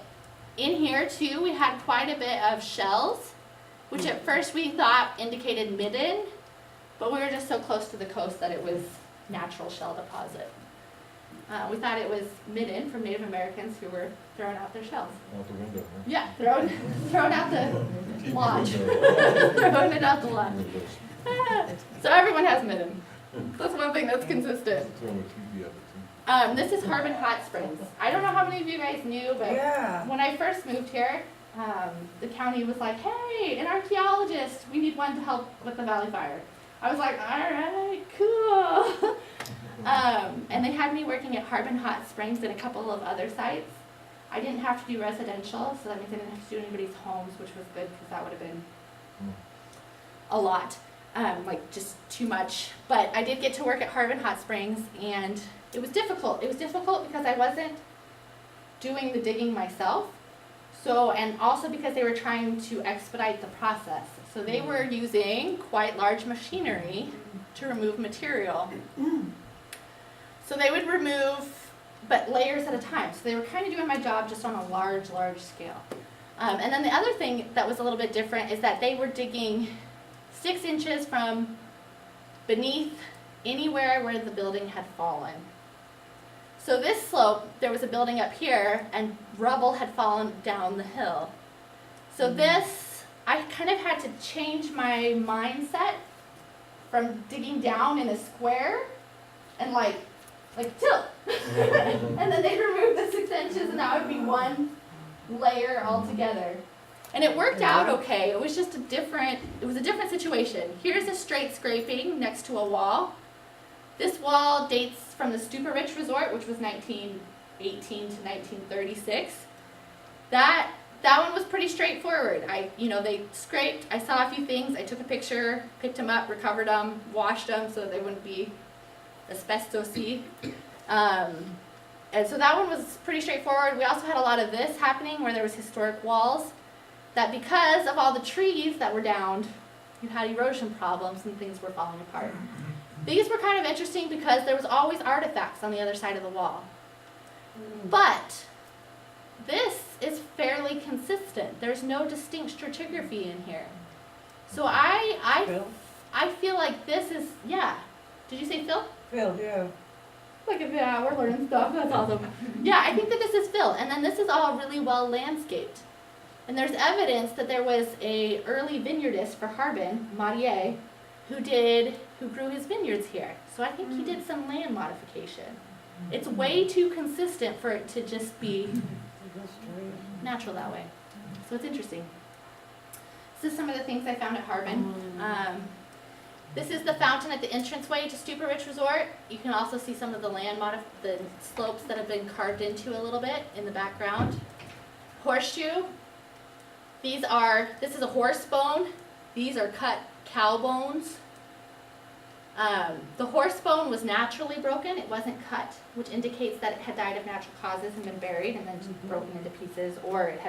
In here too, we had quite a bit of shells, which at first we thought indicated midden, but we were just so close to the coast that it was natural shell deposit. We thought it was midden from Native Americans who were throwing out their shells.
Out the window, huh?
Yeah, throwing out the lodge. Throwing it out the lodge. So everyone has midden. That's one thing that's consistent.
Throwing a TV at it, too.
This is Harbin Hot Springs. I don't know how many of you guys knew, but when I first moved here, the county was like, hey, an archaeologist, we need one to help with the valley fire. I was like, all right, cool. And they had me working at Harbin Hot Springs and a couple of other sites. I didn't have to do residential, so that means I didn't have to do anybody's homes, which was good because that would have been a lot. Like just too much. But I did get to work at Harbin Hot Springs and it was difficult. It was difficult because I wasn't doing the digging myself. So, and also because they were trying to expedite the process. So they were using quite large machinery to remove material. So they would remove, but layers at a time. So they were kind of doing my job just on a large scale. And then the other thing that was a little bit different is that they were digging 6 inches from beneath anywhere where the building had fallen. So this slope, there was a building up here and rubble had fallen down the hill. So this, I kind of had to change my mindset from digging down in a square and like tilt. And then they'd remove the 6 inches and that would be one layer altogether. And it worked out okay. It was just a different situation. Here's a straight scraping next to a wall. This wall dates from the Stupa Ridge Resort, which was 1918 to 1936. That one was pretty straightforward. They scraped, I saw a few things, I took a picture, picked them up, recovered them, washed them so they wouldn't be asbestos-y. And so that one was pretty straightforward. We also had a lot of this happening where there was historic walls. That because of all the trees that were downed, you had erosion problems and things were falling apart. These were kind of interesting because there was always artifacts on the other side of the wall. But this is fairly consistent. There's no distinct stratigraphy in here. So I feel like this is, yeah. Did you say Phil?
Phil, yeah.
Yeah, we're learning stuff. That's awesome. Yeah, I think that this is Phil. And then this is all really well landscaped. And there's evidence that there was a early vineyardist for Harbin, Marier, who grew his vineyards here. So I think he did some land modification. It's way too consistent for it to just be natural that way. So it's interesting. This is some of the things I found at Harbin. This is the fountain at the entranceway to Stupid Ridge Resort. You can also see some of the the slopes that have been carved into a little bit in the background. Horseshoe. This is a horse bone. These are cut cow bones. The horse bone was naturally broken. It wasn't cut, which indicates that it had died of natural causes and been buried and then just broken into pieces, or it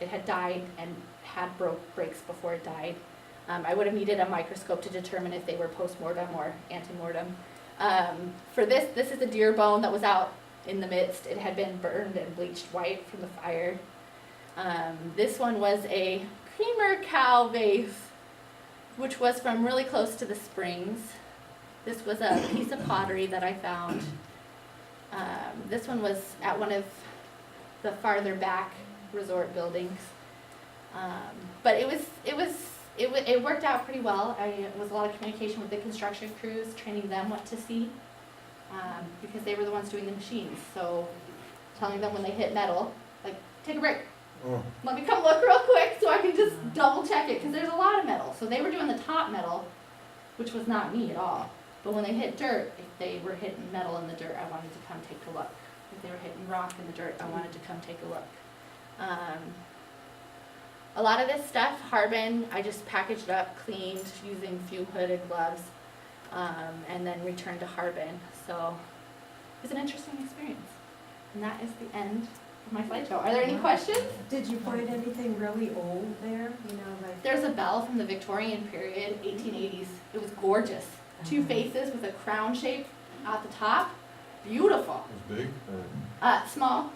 had died and had breaks before it died. I would have needed a microscope to determine if they were post-mortem or ante-mortem. For this is a deer bone that was out in the midst. It had been burned and bleached white from the fire. This one was a creamer cow vase, which was from really close to the springs. This was a piece of pottery that I found. This one was at one of the farther back resort buildings. But it worked out pretty well. It was a lot of communication with the construction crews, training them what to see, because they were the ones doing the machines. So telling them when they hit metal, like, take a break.
Oh.
Let me come look real quick so I can just double check it, because there's a lot of metal. So they were doing the top metal, which was not me at all. But when they hit dirt, if they were hitting metal in the dirt, I wanted to come take a look. If they were hitting rock in the dirt, I wanted to come take a look. A lot of this stuff, Harbin, I just packaged up, cleaned using fume hooded gloves, and then returned to Harbin. So it was an interesting experience. And that is the end of my slideshow. Are there any questions?
Did you find anything really old there? You know, like.
There's a bell from the Victorian period, 1880s. It was gorgeous. Two faces with a crown shape at the top. Beautiful.
It was big, or?
Small.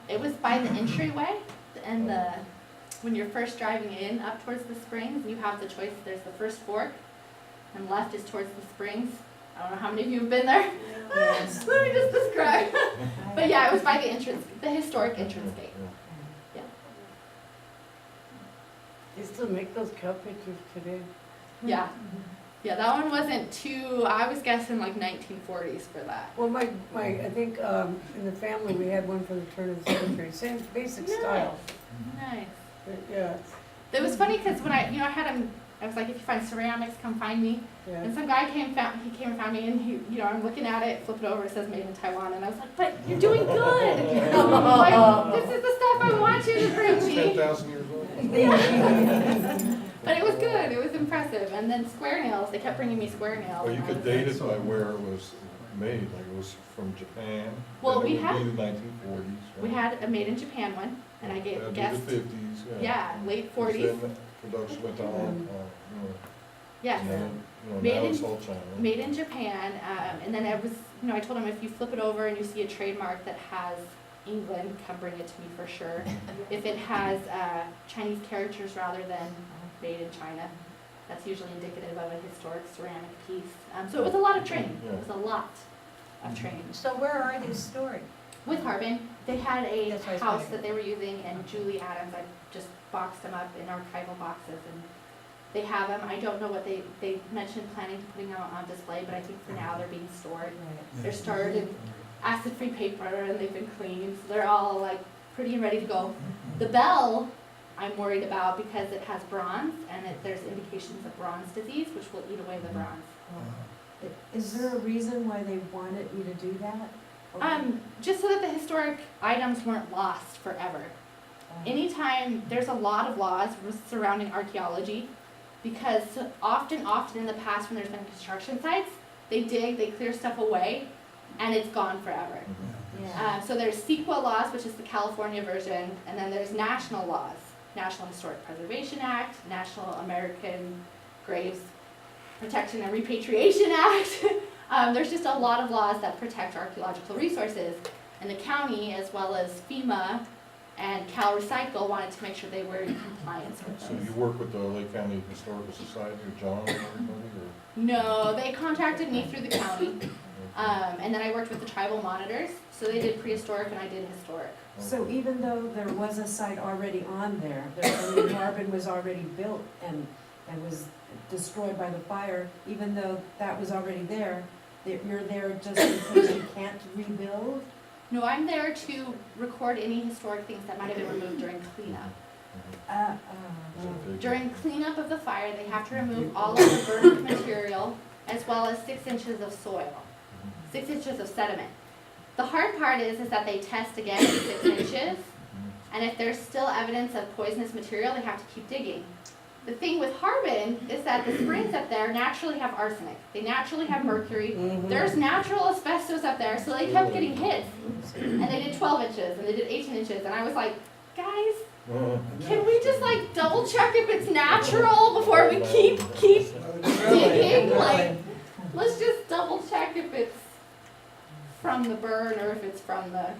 It was by the entryway, and when you're first driving in up towards the springs, you have the choice. There's the first fork, and left is towards the springs. I don't know how many of you have been there.
Yes.
Let me just describe. But yeah, it was by the entrance, the historic entrance gate. Yeah.
They still make those cow pictures today?
Yeah. Yeah, that one wasn't too, I was guessing like 1940s for that.
Well, I think, in the family, we had one for the turn of the century, same basic style.
Nice.
But, yeah,
It was funny because when I had him, I was like, if you find ceramics, come find me.
yeah.
And some guy came and found me, and he, I'm looking at it, flip it over, it says made in Taiwan, and I was like, but you're doing good. Like, this is the stuff I want you to bring me.
10,000 years old.
But it was good, it was impressive. And then square nails, they kept bringing me square nails.
Well, you could date it by where it was made, like it was from Japan.
Well,
then
we
it
had-
would be the 1940s, right?
We had a made in Japan one, and I
That'd be
guessed,
the 50s, yeah.
yeah, late
'Cause
40s.
then production went on,
Yes.
and then,
Made
now
in-
it's all China.
Made in Japan, and then I told him if you flip it over and you see a trademark that has England, come bring it to me for sure. If it has Chinese characters rather than made in China, that's usually indicative of a historic ceramic piece. So it was a lot of training. It was a lot of training.
So where are these stored?
With Harbin, they had a
That's what I was
house
wondering.
that they were using, and Julie Adams, I just boxed them up in archival boxes, and they have them. I don't know what they mentioned planning to putting them on display, but I think for now they're being stored. They're stored in acid-free paper, and they've been cleaned, so they're all like pretty and ready to go. The bell, I'm worried about because it has bronze, and there's indications of bronze disease, which will eat away the bronze.
Is there a reason why they wanted you to do that?
Just so that the historic items weren't lost forever. Anytime, there's a lot of laws surrounding archaeology, because often in the past when there's been construction sites, they dig, they clear stuff away, and it's gone forever.
Yeah.
So there's CEQA laws, which is the California version, and then there's national laws. National Historic Preservation Act, National American Graves Protection and Repatriation Act. There's just a lot of laws that protect archaeological resources. And the county, as well as FEMA and Cal Recycle, wanted to make sure they were in compliance with
So
those.
you work with the Lake County Historical Society, or John, or everybody, or?
No, they contacted me through the county. And then I worked with the tribal monitors. So they did prehistoric and I did historic.
So even though there was a site already on there, Harbin was already built and was destroyed by the fire, even though that was already there, you're there just because you can't rebuild?
No, I'm there to record any historic things that might have been removed during cleanup. During cleanup of the fire, they have to remove all of the burnt material as well as 6 inches of soil, 6 inches of sediment. The hard part is that they test again at 6 inches, and if there's still evidence of poisonous material, they have to keep digging. The thing with Harbin is that the springs up there naturally have arsenic. They naturally have mercury. There's natural asbestos up there, so they kept getting hits. And they did 12 inches, and they did 18 inches, and I was like, guys, can we just like double check if it's natural before we keep digging? Like, let's just double check if it's from the burn or if it's from the.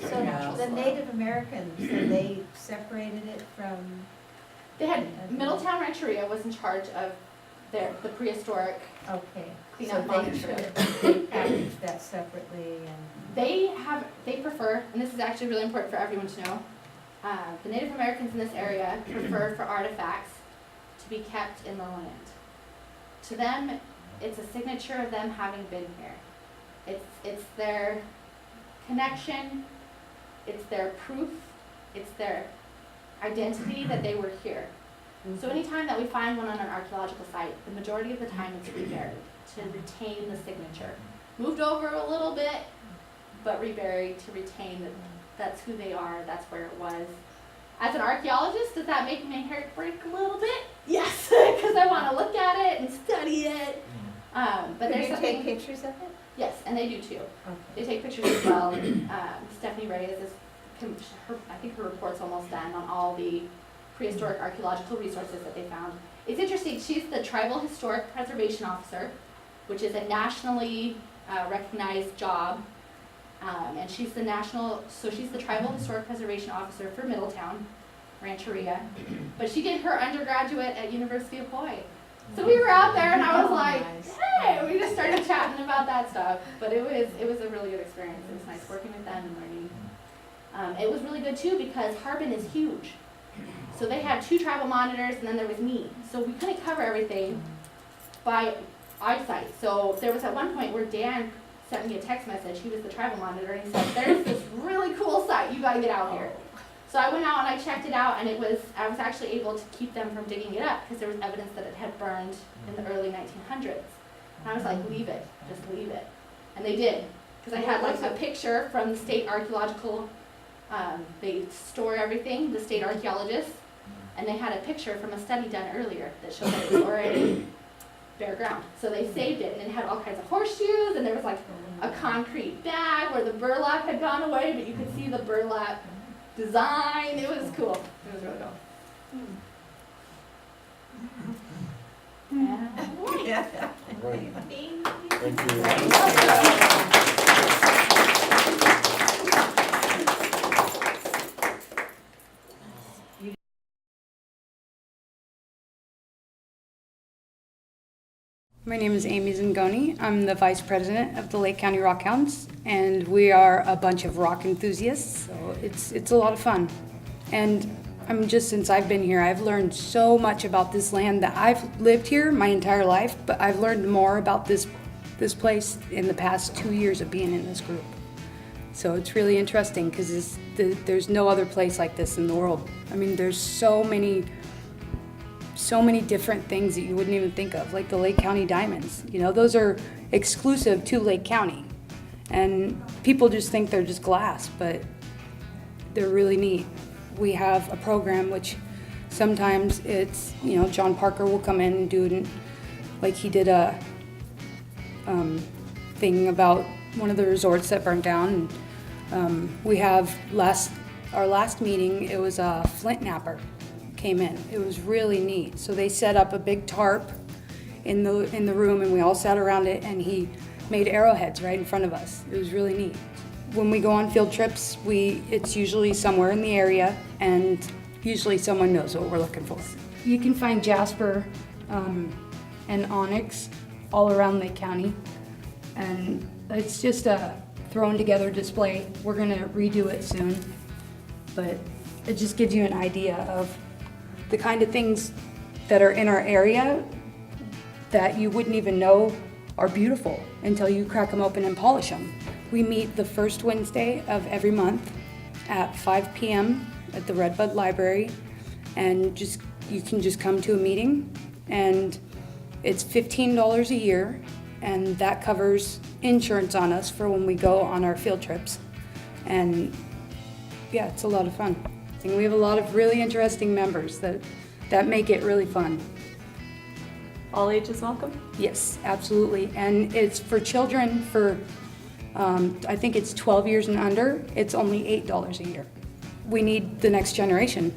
So the Native Americans, so they separated it from,
They had Middletown Rancheria was in charge of the prehistoric
okay.
cleanup
So
monitoring.
they packaged that separately and.
They prefer, and this is actually really important for everyone to know, the Native Americans in this area prefer for artifacts to be kept in the land. To them, it's a signature of them having been here. It's their connection, it's their proof, it's their identity that they were here. So anytime that we find one on an archaeological site, the majority of the time it's reburied to retain the signature. Moved over a little bit, but reburied to retain that that's who they are, that's where it was. As an archaeologist, does that make my heart break a little bit? Yes, because I want to look at it and study it. But
Could
there's
you
something.
take pictures of it?
Yes, and they do too.
Okay.
They take pictures as well. Stephanie Reyes is, I think her report's almost done on all the prehistoric archaeological resources that they found. It's interesting, she's the Tribal Historic Preservation Officer, which is a nationally recognized job. And she's the Tribal Historic Preservation Officer for Middletown Rancheria. But she did her undergraduate at University of Hawaii. So we were out there and I was like,
Nice.
hey, we just started chatting about that stuff. But it was a really good experience. It was nice working with them and learning. It was really good too because Harbin is huge. So they had 2 tribal monitors and then there was me. So we couldn't cover everything by eyesight. So there was at one point where Dan sent me a text message. He was the tribal monitor and he said, there's this really cool site, you gotta get out here. So I went out and I checked it out and I was actually able to keep them from digging it up because there was evidence that it had burned in the early 1900s. And I was like, leave it, just leave it. And they did, because I had like a picture from the state archaeological, they store everything, the state archaeologists, and they had a picture from a study done earlier that showed that it was already bare ground. So they saved it, and it had all kinds of horseshoes, and there was like a concrete bag where the burlap had gone away, but you could see the burlap design. It was cool. It was really cool.
Yeah.
Right.
Thank
My name is Amy Zangoni. I'm the vice president of the Lake County Rokchounds, and we are a bunch of rock enthusiasts, so it's a lot of fun. And since I've been here, I've learned so much about this land that I've lived here my entire life, but I've learned more about this place in the past 2 years of being in this group. So it's really interesting because there's no other place like this in the world. I mean, there's so many different things that you wouldn't even think of, like the Lake County diamonds. You know, those are exclusive to Lake County. And people just think they're just glass, but they're really neat. We have a program which sometimes it's, John Parker will come in and do it, like he did a thing about one of the resorts that burned down. And we have our last meeting, it was a flint napper came in. It was really neat. So they set up a big tarp in the room, and we all sat around it, and he made arrowheads right in front of us. It was really neat. When we go on field trips, it's usually somewhere in the area, and usually someone knows what we're looking for. You can find jasper and onyx all around Lake County, and it's just a thrown together display. We're gonna redo it soon, but it just gives you an idea of the kind of things that are in our area that you wouldn't even know are beautiful until you crack them open and polish them. We meet the first Wednesday of every month at 5 p.m. at the Redbud Library, and you can just come to a meeting, and it's $15 a year, and that covers insurance on us for when we go on our field trips. And yeah, it's a lot of fun. And we have a lot of really interesting members that make it really fun.
All ages welcome?
Yes, absolutely. And it's for children I think it's 12 years and under, it's only $8 a year. We need the next generation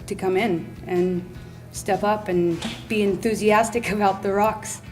to come in and step up and be enthusiastic about the rocks.